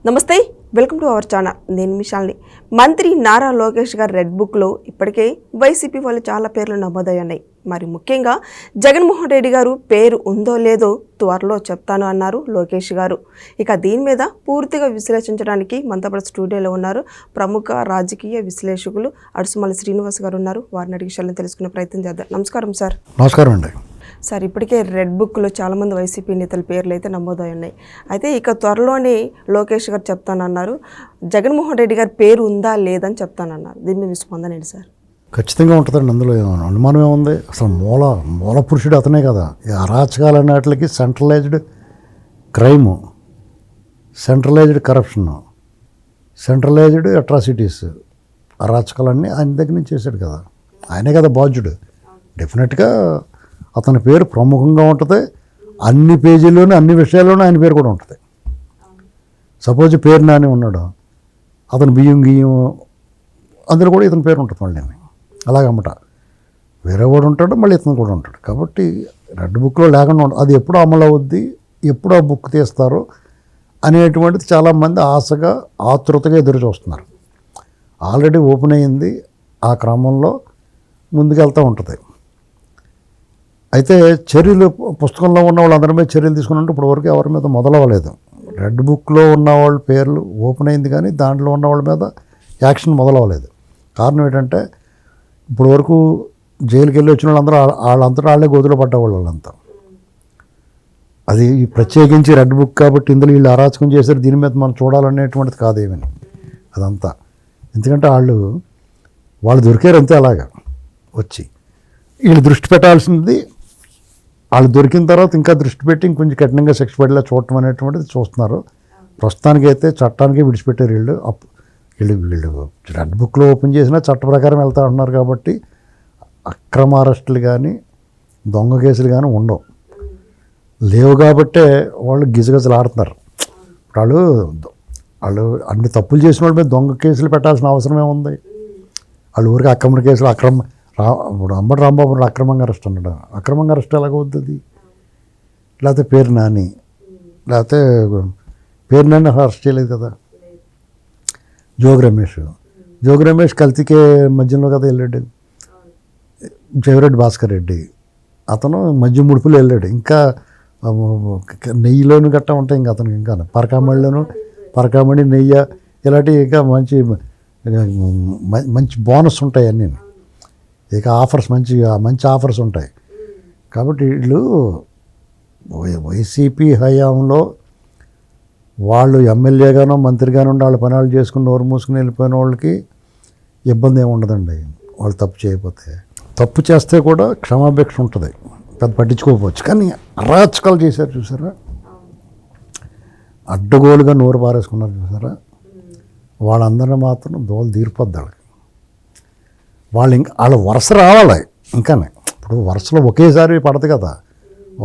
నమస్తే, welcome to our channel. నేను మిషాల్ని. మంత్రి నారా లోకేష్ గారి రెడ్ బుక్లో ఇప్పటికే వైసీపీ వాళ్ళు చాలా పేర్లు నమోదయ్యాయి. మరి ముఖ్యంగా జగన్మోహన్ రెడ్డి గారు పేరు ఉందో లేదో త్వరలో చెప్తాను అన్నారు లోకేష్ గారు. ఇక దీని మీద పూర్తిగా విశ్లేషించడానికి మనతో పాటు స్టూడియోలో ఉన్నారు ప్రముఖ రాజకీయ విశ్లేషకులు అడుసుమల్లి శ్రీనివాస్ గారు ఉన్నారు. వారిని అడిగి విషయాలను తెలుసుకునే ప్రయత్నం చేద్దాం. నమస్కారం సార్. నమస్కారం అండి. సార్, ఇప్పటికే రెడ్ బుక్లో చాలామంది వైసీపీ నేతల పేర్లు అయితే నమోదై ఉన్నాయి. అయితే ఇక త్వరలోనే లోకేష్ గారు చెప్తానన్నారు. జగన్మోహన్ రెడ్డి గారి పేరు ఉందా లేదని చెప్తానన్నారు. దీని మీద స్పందన ఏంటి సార్? ఖచ్చితంగా ఉంటుందండి. అందులో అనుమానం ఏముంది? అసలు మూల పురుషుడు అతనే కదా. ఈ అరాచకాలు అన్నట్లకి centralised crime, centralised corruption, centralised atrocities, అరాచకాలన్నీ ఆయన దగ్గర నుంచి చేశాడు కదా. ఆయనే కదా బాధ్యుడు. డెఫినెట్గా అతని పేరు ప్రముఖంగా ఉంటుంది. అన్ని పేజీల్లోనూ అన్ని విషయాల్లోనూ ఆయన పేరు కూడా ఉంటుంది. సపోజ్ పేరు నాని ఉన్నాడు, అతను బియ్యం గియ్యం అందులో కూడా ఇతని పేరు ఉంటుంది. మళ్ళీ అలాగమ్మట వేరే కూడా ఉంటాడు, మళ్ళీ ఇతను కూడా ఉంటాడు. కాబట్టి రెడ్ బుక్లో లేకుండా ఉంటుంది. అది ఎప్పుడు అమలు అవుద్ది, ఎప్పుడు ఆ బుక్ తీస్తారు అనేటువంటిది చాలామంది ఆశగా ఆతృతగా ఎదురు చూస్తున్నారు. ఆల్రెడీ ఓపెన్ అయ్యింది. ఆ క్రమంలో ముందుకెళ్తూ ఉంటుంది. అయితే చర్యలు పుస్తకంలో ఉన్న వాళ్ళందరి మీద చర్యలు తీసుకున్నట్టు ఇప్పుడు వరకు ఎవరి మీద మొదలవ్వలేదు. రెడ్ బుక్లో ఉన్న వాళ్ళ పేర్లు ఓపెన్ అయింది, కానీ దాంట్లో ఉన్న వాళ్ళ మీద యాక్షన్ మొదలవ్వలేదు. కారణం ఏంటంటే ఇప్పుడు వరకు జైలుకి వెళ్ళి వచ్చిన వాళ్ళందరూ వాళ్ళంతటా వాళ్ళే గోతులో పడ్డవాళ్ళు వాళ్ళంతా. అది ప్రత్యేకించి రెడ్ బుక్ కాబట్టి ఇందులో వీళ్ళు అరాచకం చేశారు, దీని మీద మనం చూడాలనేటువంటిది కాదేమని అదంతా. ఎందుకంటే వాళ్ళు దొరికారు అంతే. అలాగా వచ్చి వీళ్ళు దృష్టి పెట్టాల్సింది, వాళ్ళు దొరికిన తర్వాత ఇంకా దృష్టి పెట్టి ఇంకొంచెం కఠినంగా శిక్ష పడేలా చూడటం అనేటువంటిది చూస్తున్నారు. ప్రస్తుతానికైతే చట్టానికే విడిచిపెట్టారు వీళ్ళు. వీళ్ళు రెడ్ బుక్లో ఓపెన్ చేసినా చట్ట ప్రకారం వెళ్తా ఉంటున్నారు. కాబట్టి అక్రమ అరెస్టులు కానీ దొంగ కేసులు కానీ ఉండవు, లేవు. కాబట్టే వాళ్ళు గిజగజలు ఆడుతున్నారు. వాళ్ళు అన్ని తప్పులు చేసిన వాళ్ళ మీద దొంగ కేసులు పెట్టాల్సిన అవసరమే ఉంది. వాళ్ళు ఊరికి అక్రమ కేసులు ఇప్పుడు అంబటి రాంబాబు అక్రమంగా అరెస్ట్ అన్నాడు. అక్రమంగా అరెస్ట్ ఎలాగవుతుంది? లేకపోతే పేరు నాని అరెస్ట్ చేయలేదు కదా. జోగి రమేష్ కల్తీకే మధ్యలో కదా వెళ్ళాడు. జయరెడ్డి భాస్కర్ రెడ్డి అతను మధ్య ముడుపులు వెళ్ళాడు. ఇంకా నెయ్యిలోను గట్టా ఉంటాయి. ఇంకా అతనికి ఇంకా పరకామణి నెయ్యి ఇలాంటివి ఇంకా మంచి బోనస్ ఉంటాయి అన్నీ. ఇక ఆఫర్స్ మంచి ఆఫర్స్ ఉంటాయి. కాబట్టి వీళ్ళు వైసీపీ హయాంలో వాళ్ళు ఎమ్మెల్యేగానో మంత్రిగానో వాళ్ళు పనులు చేసుకుని నోరు మూసుకుని వెళ్ళిపోయిన వాళ్ళకి ఇబ్బంది ఏమి ఉండదండి. వాళ్ళు తప్పు చేయకపోతే. తప్పు చేస్తే కూడా క్షమాభిక్ష ఉంటుంది, పెద్ద పట్టించుకోకపోవచ్చు. కానీ అరాచకాలు చేశారు చూసారా, అడ్డగోలుగా నోరు పారేసుకున్నారు చూసారా, వాళ్ళందరినీ మాత్రం దోలు తీరిపోద్ది. వాళ్ళ వరుస రావాలి. ఇంకానే ఇప్పుడు వరుసలో ఒకేసారి పడదు కదా,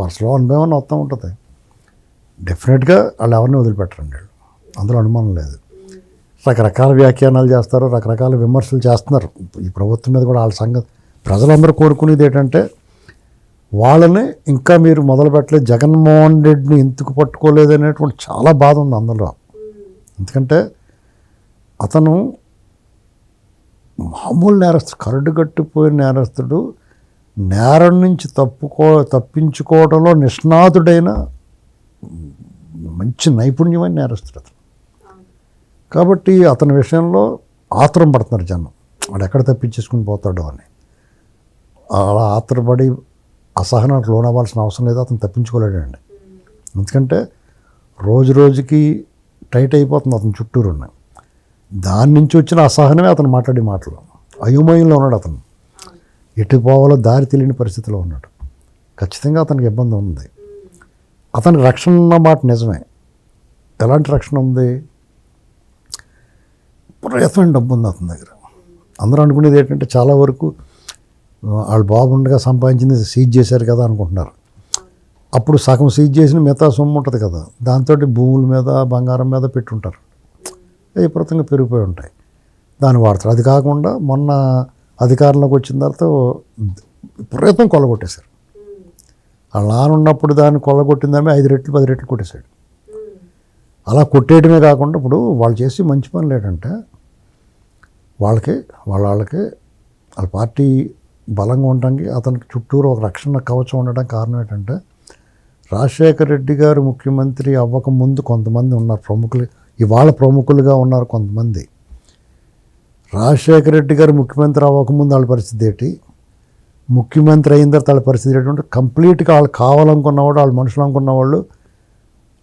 వరుసలో అనుభవం మొత్తం ఉంటుంది. డెఫినెట్గా వాళ్ళు ఎవరిని వదిలిపెట్టరండి. అందులో అనుమానం లేదు. రకరకాల వ్యాఖ్యానాలు చేస్తారు, రకరకాల విమర్శలు చేస్తున్నారు. ఈ ప్రభుత్వం మీద కూడా వాళ్ళ సంగతి ప్రజలందరూ కోరుకునేది ఏంటంటే వాళ్ళని ఇంకా మీరు మొదలు పెట్టలేదు, జగన్మోహన్ రెడ్డిని ఎందుకు పట్టుకోలేదు అనేటువంటి చాలా బాధ ఉంది అందులో. ఎందుకంటే అతను మామూలు నేరస్తుడు, కరడు కట్టిపోయిన నేరస్తుడు, నేరం నుంచి తప్పించుకోవడంలో నిష్ణాతుడైన మంచి నైపుణ్యమైన నేరస్తుడు అతను. కాబట్టి అతని విషయంలో ఆత్రం పడుతున్నారు జనం, వాడు ఎక్కడ తప్పించేసుకుని పోతాడో అని. అలా ఆత్రపడి అసహనానికి లోనవ్వాల్సిన అవసరం లేదు. అతను తప్పించుకోలేడండి. ఎందుకంటే రోజు రోజుకి టైట్ అయిపోతుంది అతను చుట్టూరు ఉన్నాయి. దాని నుంచి వచ్చిన అసహనమే అతను మాట్లాడే మాటలు. అయోమయంలో ఉన్నాడు అతను, ఎటు పోవాలో దారి తెలియని పరిస్థితిలో ఉన్నాడు. ఖచ్చితంగా అతనికి ఇబ్బంది ఉంది. అతనికి రక్షణ ఉన్న మాట నిజమే. ఎలాంటి రక్షణ ఉంది? విపరీతమైన డబ్బు ఉంది అతని దగ్గర. అందరూ అనుకునేది ఏంటంటే చాలా వరకు వాళ్ళు బాగుండగా సంపాదించింది సీజ్ చేశారు కదా అనుకుంటున్నారు. అప్పుడు సగం సీజ్ చేసిన మిగతా సొమ్ము ఉంటుంది కదా, దాంతో భూముల మీద బంగారం మీద పెట్టుంటారు. విపరీతంగా పెరిగిపోయి ఉంటాయి, దాన్ని వాడతారు. అది కాకుండా మొన్న అధికారంలోకి వచ్చిన తర్వాత విపరీతం కొల్లగొట్టేశారు. వాళ్ళ నాన్న ఉన్నప్పుడు దాన్ని కొల్లగొట్టిన దాన్ని 5 రెట్లు 10 రెట్లు కొట్టేశాడు. అలా కొట్టేయడమే కాకుండా ఇప్పుడు వాళ్ళు చేసి మంచి పనులు ఏంటంటే వాళ్ళకి వాళ్ళ పార్టీ బలంగా ఉండడానికి అతనికి చుట్టూరు ఒక రక్షణ కవచం ఉండడానికి కారణం ఏంటంటే రాజశేఖర రెడ్డి గారు ముఖ్యమంత్రి అవ్వకముందు కొంతమంది ఉన్నారు ప్రముఖులు, ఇవాళ ప్రముఖులుగా ఉన్నారు కొంతమంది. రాజశేఖర రెడ్డి గారు ముఖ్యమంత్రి అవ్వకముందు వాళ్ళ పరిస్థితి ఏంటి, ముఖ్యమంత్రి అయిన తర్వాత వాళ్ళ పరిస్థితి ఏంటంటే కంప్లీట్గా వాళ్ళు కావాలనుకున్నవాడు, వాళ్ళ మనుషులు అనుకున్న వాళ్ళు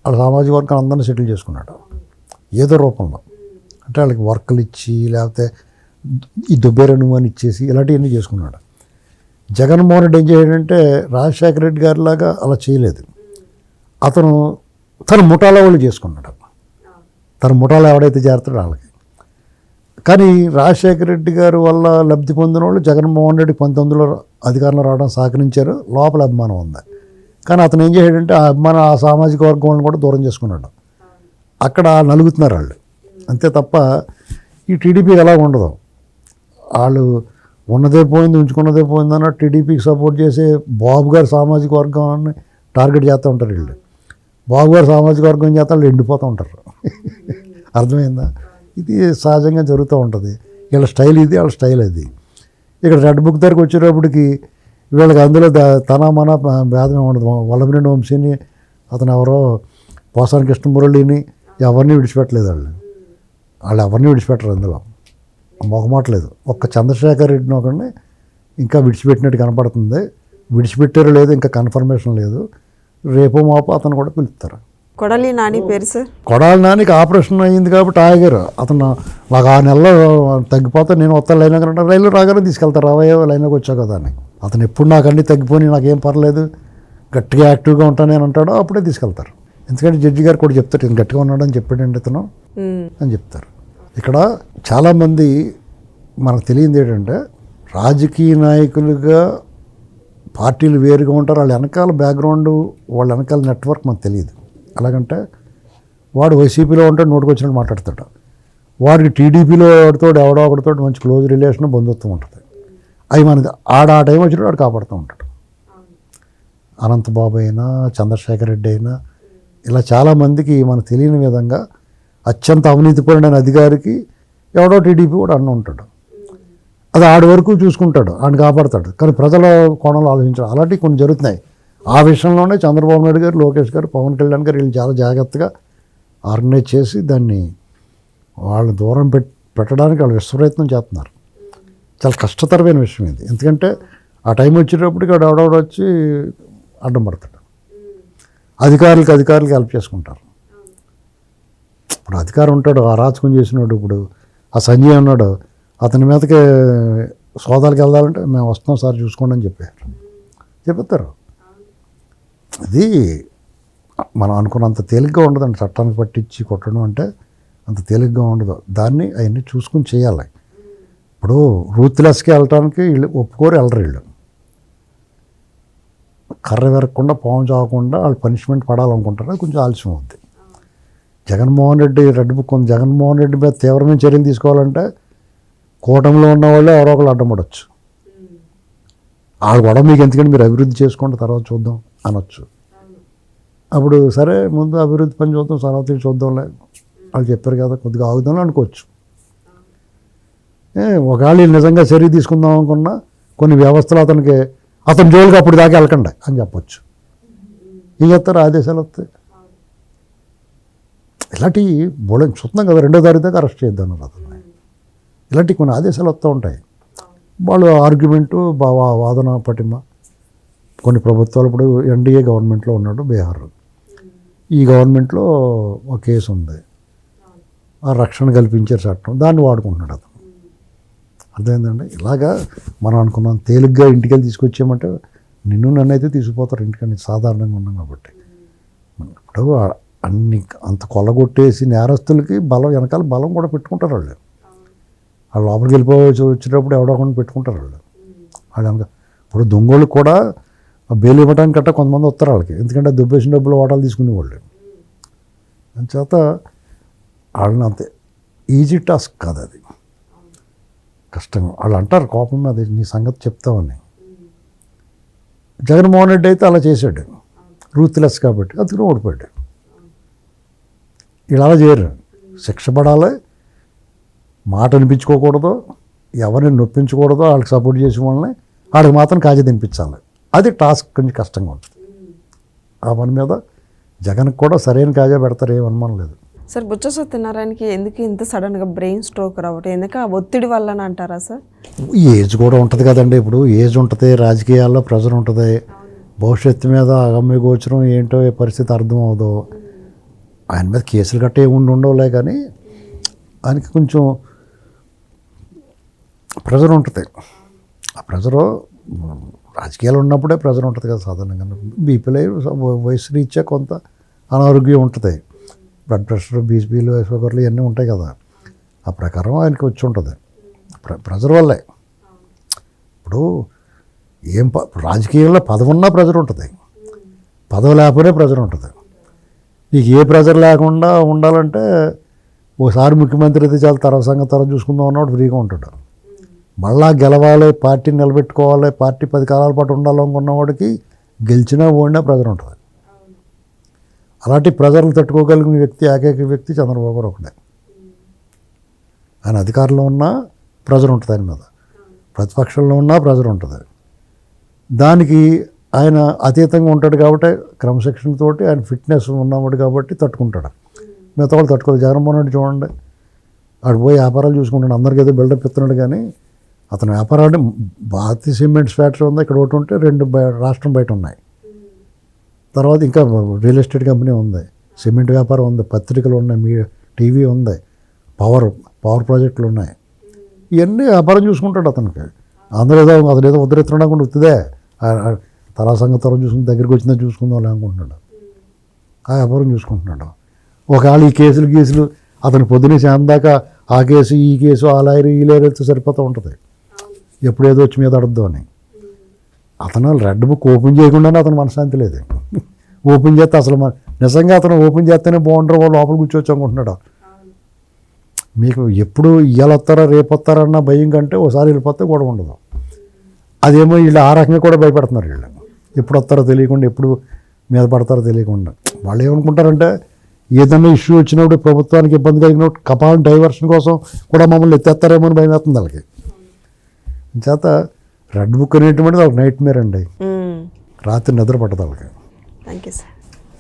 వాళ్ళ సామాజిక వర్గాన్ని అందరినీ సెటిల్ చేసుకున్నాడు ఏదో రూపంలో. అంటే వాళ్ళకి వర్కులు ఇచ్చి లేకపోతే ఈ దుబ్బేరను అని ఇచ్చేసి ఇలాంటివన్నీ చేసుకున్నాడు. జగన్మోహన్ రెడ్డి ఏం చేయడంటే రాజశేఖర రెడ్డి గారిలాగా అలా చేయలేదు. అతను తన ముఠాలో వాళ్ళు చేసుకున్నాడు. తన ముఠాలో ఎవడైతే చేరుతాడో వాళ్ళకి. కానీ రాజశేఖర రెడ్డి గారు వల్ల లబ్ధి పొందిన వాళ్ళు జగన్మోహన్ రెడ్డి 19లో అధికారంలో రావడం సహకరించారు, లోపల అభిమానం ఉంది. కానీ అతను ఏం చేశాడంటే ఆ అభిమానం ఆ సామాజిక వర్గం వాళ్ళని కూడా దూరం చేసుకున్నాడు. అక్కడ నలుగుతున్నారు వాళ్ళు అంతే తప్ప ఈ టీడీపీ ఎలా ఉండదు. వాళ్ళు ఉన్నదే పోయింది ఉంచుకున్నదే పోయింది అన్న టీడీపీకి సపోర్ట్ చేసే బాబు గారి సామాజిక వర్గాన్ని టార్గెట్ చేస్తూ ఉంటారు వీళ్ళు. బాబు గారి సామాజిక వర్గం చేస్తే వాళ్ళు ఎండిపోతూ ఉంటారు. అర్థమైందా? ఇది సహజంగా జరుగుతూ ఉంటుంది. వీళ్ళ స్టైల్ ఇది, వాళ్ళ స్టైల్ అది. ఇక్కడ రెడ్ బుక్ దగ్గరికి వచ్చేటప్పటికి వీళ్ళకి అందులో తన మన భేదమే ఉండదు. వల్లభనేని వంశీని అతను ఎవరో పోసాని కృష్ణమురళిని ఎవరిని విడిచిపెట్టలేదు. వాళ్ళు ఎవరిని విడిచిపెట్టరు, అందులో మొహమాటలేదు. ఒక్క చంద్రశేఖర్ రెడ్డిని ఒకరిని ఇంకా విడిచిపెట్టినట్టు కనపడుతుంది. విడిచిపెట్టారో లేదు ఇంకా కన్ఫర్మేషన్ లేదు. రేపో మాపో అతను కూడా పిలుస్తారు. కొడాలి నాని పేరు సార్. కొడాలి నానికి ఆపరేషన్ అయ్యింది కాబట్టి ఆగారు. అతను నాకు 6 నెలలు తగ్గిపోతే నేను వస్తా లైన్లోకి అంటే రైలు రాగానే తీసుకెళ్తారు. రావయ్యో లైన్లోకి వచ్చావు కదా అని. అతను ఎప్పుడు నాకు అన్నీ తగ్గిపోయి నాకేం పర్లేదు గట్టిగా యాక్టివ్గా ఉంటాను నేను అంటాడో అప్పుడే తీసుకెళ్తారు. ఎందుకంటే జడ్జి గారు కూడా చెప్తారు నేను గట్టిగా ఉన్నాడని చెప్పాడండి ఇతను అని చెప్తారు. ఇక్కడ చాలామంది మనకు తెలియంది ఏంటంటే రాజకీయ నాయకులుగా పార్టీలు వేరుగా ఉంటారు. వాళ్ళ వెనకాల బ్యాక్గ్రౌండ్, వాళ్ళ వెనకాల నెట్వర్క్ మనకు తెలియదు. ఎలాగంటే వాడు వైసీపీలో ఉంటే నోటికి వచ్చినట్టు మాట్లాడతాడు. వాడికి టీడీపీలో ఎవడో ఒకటితో మంచి క్లోజ్ రిలేషన్ బంధుత్వం ఉంటుంది. అవి మనకి ఆ టైం వచ్చినప్పుడు వాడు కాపాడుతూ ఉంటాడు. అనంతబాబు అయినా చంద్రశేఖర్ రెడ్డి అయినా ఇలా చాలామందికి మనకు తెలియని విధంగా అత్యంత అవినీతిపరుడైన అధికారికి ఎవడో టీడీపీ కూడా అన్న ఉంటాడు. అది ఆడి వరకు చూసుకుంటాడు, ఆయన కాపాడతాడు. కానీ ప్రజల కోణంలో ఆలోచించాడు. అలాంటివి కొన్ని జరుగుతున్నాయి. ఆ విషయంలోనే చంద్రబాబు నాయుడు గారు, లోకేష్ గారు, పవన్ కళ్యాణ్ గారు వీళ్ళు చాలా జాగ్రత్తగా ఆర్గనైజ్ చేసి దాన్ని వాళ్ళు దూరం పెట్టడానికి వాళ్ళు విశ్వప్రయత్నం చేస్తున్నారు. చాలా కష్టతరమైన విషయం ఇది. ఎందుకంటే ఆ టైం వచ్చేటప్పటికి ఎవడెవడో వచ్చి అడ్డం పడతాడు. అధికారులకి హెల్ప్ చేసుకుంటారు. ఇప్పుడు అధికారం ఉంటాడు, ఆ రాజకం చేసినాడు. ఇప్పుడు ఆ సంజయ్ ఉన్నాడు, అతని మీదకి సోదాలకు వెళ్దాలంటే మేము వస్తున్నాం సార్ చూసుకోండి అని చెప్తారు. అది మనం అనుకున్నంత తేలిగ్గా ఉండదండి. చట్టానికి పట్టించి కొట్టడం అంటే అంత తేలిగ్గా ఉండదు. దాన్ని అవన్నీ చూసుకుని చేయాలి. ఇప్పుడు రూత్లెస్కి వెళ్ళటానికి వీళ్ళు ఒప్పుకోరు, వెళ్ళరు. వీళ్ళు కర్ర వెరగకుండా పాము చావకుండా వాళ్ళు పనిష్మెంట్ పడాలనుకుంటారు. అది కొంచెం ఆలస్యం అవుద్ది. జగన్మోహన్ రెడ్డి రెడ్ బుక్ ఉంది. జగన్మోహన్ రెడ్డి మీద తీవ్రమైన చర్యలు తీసుకోవాలంటే కూటమిలో ఉన్న వాళ్ళే ఎవరో ఒకళ్ళు అడ్డం పడవచ్చు. వాళ్ళు కూడా మీకు ఎందుకంటే మీరు అభివృద్ధి చేసుకోండి తర్వాత చూద్దాం అనొచ్చు. అప్పుడు సరే ముందు అభివృద్ధి పని చూద్దాం, తర్వాత చూద్దాంలే వాళ్ళు చెప్పారు కదా కొద్దిగా ఆగుదాం అనుకోవచ్చు. ఒకవేళ నిజంగా చర్య తీసుకుందాం అనుకున్నా కొన్ని వ్యవస్థలు అతని జోలికి అప్పుడు దాకా వెళ్ళకండి అని చెప్పొచ్చు. ఏం చెప్తారు, ఆదేశాలు వస్తాయి. ఇలాంటివి బోళం చూస్తున్నాం కదా. 2వ తారీఖు దాకా అరెస్ట్ చేద్దాం అతన్ని. ఇలాంటివి కొన్ని ఆదేశాలు వస్తూ ఉంటాయి. వాళ్ళు ఆర్గ్యుమెంటు వాదన పటిమ. కొన్ని ప్రభుత్వాలు ఇప్పుడు ఎన్డీఏ గవర్నమెంట్లో ఉన్నాడు బీహార్. ఈ గవర్నమెంట్లో ఒక కేసు ఉంది. ఆ రక్షణ కల్పించే చట్టం దాన్ని వాడుకుంటున్నాడు అతను. అర్థమైందండి. ఇలాగా మనం అనుకున్నాం తేలిగ్గా ఇంటికి వెళ్ళి తీసుకొచ్చామంటే నన్ను అయితే తీసుకుపోతారు ఇంటికని సాధారణంగా ఉన్నాం కాబట్టి. ఇప్పుడు అంత కొల్లగొట్టేసి నేరస్తులకి వెనకాల బలం కూడా పెట్టుకుంటారు వాళ్ళు. వాళ్ళు లోపలికి వెళ్ళిపోవచ్చు వచ్చేటప్పుడు ఎవడోకుండా పెట్టుకుంటారు వాళ్ళు. వెనక ఇప్పుడు దొంగోళ్ళకి కూడా బెయిల్ ఇవ్వడానికి గట్టా కొంతమంది వస్తారు వాళ్ళకి. ఎందుకంటే దుబ్బేసిన డబ్బులు వాటాలు తీసుకునేవాళ్ళు. అందుచేత వాళ్ళని అంతే ఈజీ టాస్క్ కాదు అది, కష్టంగా. వాళ్ళు అంటారు కోపం మీద నీ సంగతి చెప్తామని. జగన్మోహన్ రెడ్డి అయితే అలా చేశాడు, రూత్లెస్ కాబట్టి అందుకని ఓడిపోయాడు. ఇలా చేయరు. శిక్ష పడాలి, మాట వినిపించుకోకూడదు, ఎవరిని నొప్పించకూడదు, వాళ్ళకి సపోర్ట్ చేసిన వాళ్ళని వాళ్ళకి మాత్రం కాజీ తినిపించాలి. అది టాస్క్ కొంచెం కష్టంగా ఉంటుంది. ఆ పని మీద జగన్కి కూడా సరైన కాజా పెడతారు, ఏం అనుమానం లేదు. సార్ బొత్స సత్యనారాయణకి ఎందుకు ఇంత సడన్గా బ్రెయిన్ స్ట్రోక్ రావటం, ఎందుకు ఆ ఒత్తిడి వల్ల అంటారా సార్? ఏజ్ కూడా ఉంటుంది కదండి. ఇప్పుడు ఏజ్ ఉంటుంది, రాజకీయాల్లో ప్రెజర్ ఉంటుంది, భవిష్యత్తు మీద అగమ్య గోచరం ఏంటో ఏ పరిస్థితి అర్థం అవ్వదు. ఆయన మీద కేసులు గట్ట ఏముండి ఉండవులే, కానీ ఆయనకి కొంచెం ప్రెజర్ ఉంటుంది. ఆ ప్రెజరు రాజకీయాలు ఉన్నప్పుడే ప్రెజర్ ఉంటుంది కదా సాధారణంగా. బీపీలో వయసు రీత్యా కొంత అనారోగ్యం ఉంటుంది, బ్లడ్ ప్రెషర్, బీపీలు, షుగర్లు ఇవన్నీ ఉంటాయి కదా. ఆ ప్రకారం ఆయనకి వచ్చి ఉంటుంది. ప్రెజర్ వల్లే. ఇప్పుడు ఏం రాజకీయంలో పదవి ఉన్నా ప్రెజర్ ఉంటుంది, పదవి లేకపోతే ప్రెజర్ ఉంటుంది. నీకు ఏ ప్రెజర్ లేకుండా ఉండాలంటే ఒకసారి ముఖ్యమంత్రి అయితే చాలా తర్వాత సంగతి తర్వాత చూసుకుందాం అన్నప్పుడు ఫ్రీగా ఉంటాడు. మళ్ళా గెలవాలి, పార్టీని నిలబెట్టుకోవాలి, పార్టీ 10 కాలాల పాటు ఉండాలనుకున్నవాడికి గెలిచినా ఓడినా ప్రెజర్ ఉంటుంది. అలాంటి ప్రెజర్లు తట్టుకోగలిగిన వ్యక్తి, ఏకైక వ్యక్తి చంద్రబాబు గారు ఒకటే. ఆయన అధికారంలో ఉన్నా ప్రెజర్ ఉంటుంది ఆయన మీద, ప్రతిపక్షంలో ఉన్నా ప్రెజర్ ఉంటుంది. దానికి ఆయన అతీతంగా ఉంటాడు కాబట్టి, క్రమశిక్షణతోటి ఆయన ఫిట్నెస్ ఉన్నవాడు కాబట్టి తట్టుకుంటాడు. మిగతా వాళ్ళు తట్టుకోలేదు. జగన్మోహన్ రెడ్డి చూడండి, ఆడు పోయి వ్యాపారాలు చూసుకుంటాడు, అందరికీ ఏదో బిల్డప్ ఇస్తున్నాడు, కానీ అతని వ్యాపారాన్ని భారతీయ సిమెంట్స్ ఫ్యాక్టరీ ఉంది, ఇక్కడ ఒకటి ఉంటే 2 రాష్ట్రం బయట ఉన్నాయి. తర్వాత ఇంకా రియల్ ఎస్టేట్ కంపెనీ ఉంది, సిమెంట్ వ్యాపారం ఉంది, పత్రికలు ఉన్నాయి, టీవీ ఉంది, పవర్ ప్రాజెక్టులు ఉన్నాయి. ఇవన్నీ వ్యాపారం చూసుకుంటాడు అతనికి. అందరూ అతను ఏదో ఉద్ధరిస్తున్నాడు కూడా వస్తుందే, తలా సంగతి తర్వాత చూసుకుని దగ్గరికి వచ్చిందా చూసుకుందాం అనుకుంటున్నాడు. ఆ వ్యాపారం చూసుకుంటున్నాడు. ఒకవేళ ఈ కేసులు అతను పొద్దున్నే శాందాక ఆ కేసు, ఈ కేసు, ఆ లాయర్, ఈ లాయర్ వెళ్తే సరిపోతూ ఉంటుంది, ఎప్పుడేదో వచ్చి మీద అడద్దు అని. అతను రెడ్ బుక్ ఓపెన్ చేయకుండానే అతను మనశ్శాంతి లేదు. ఓపెన్ చేస్తే అసలు నిజంగా అతను ఓపెన్ చేస్తేనే బాగుంటారు, వాళ్ళు లోపల కూర్చోవచ్చు అనుకుంటున్నాడు. మీకు ఎప్పుడు ఇవాళ వస్తారా రేపు వస్తారన్న భయం కంటే ఒకసారి వెళ్ళిపోతే గొడవ ఉండదు. అదేమో వీళ్ళు ఆ రకంగా కూడా భయపడుతున్నారు. వీళ్ళు ఎప్పుడు వస్తారో తెలియకుండా, ఎప్పుడు మీద పడతారో తెలియకుండా. వాళ్ళు ఏమనుకుంటారంటే ఏదైనా ఇష్యూ వచ్చినప్పుడు, ప్రభుత్వానికి ఇబ్బంది కలిగినప్పుడు కపాలం డైవర్షన్ కోసం కూడా మమ్మల్ని ఎత్తేస్తారేమో అని భయం వేస్తుంది వాళ్ళకి. చేత రెడ్ బుక్ అనేటువంటిది ఒక నైట్ మేర్ అండి, రాత్రి నిద్ర పట్టదు వాళ్ళకి. Thank you sir.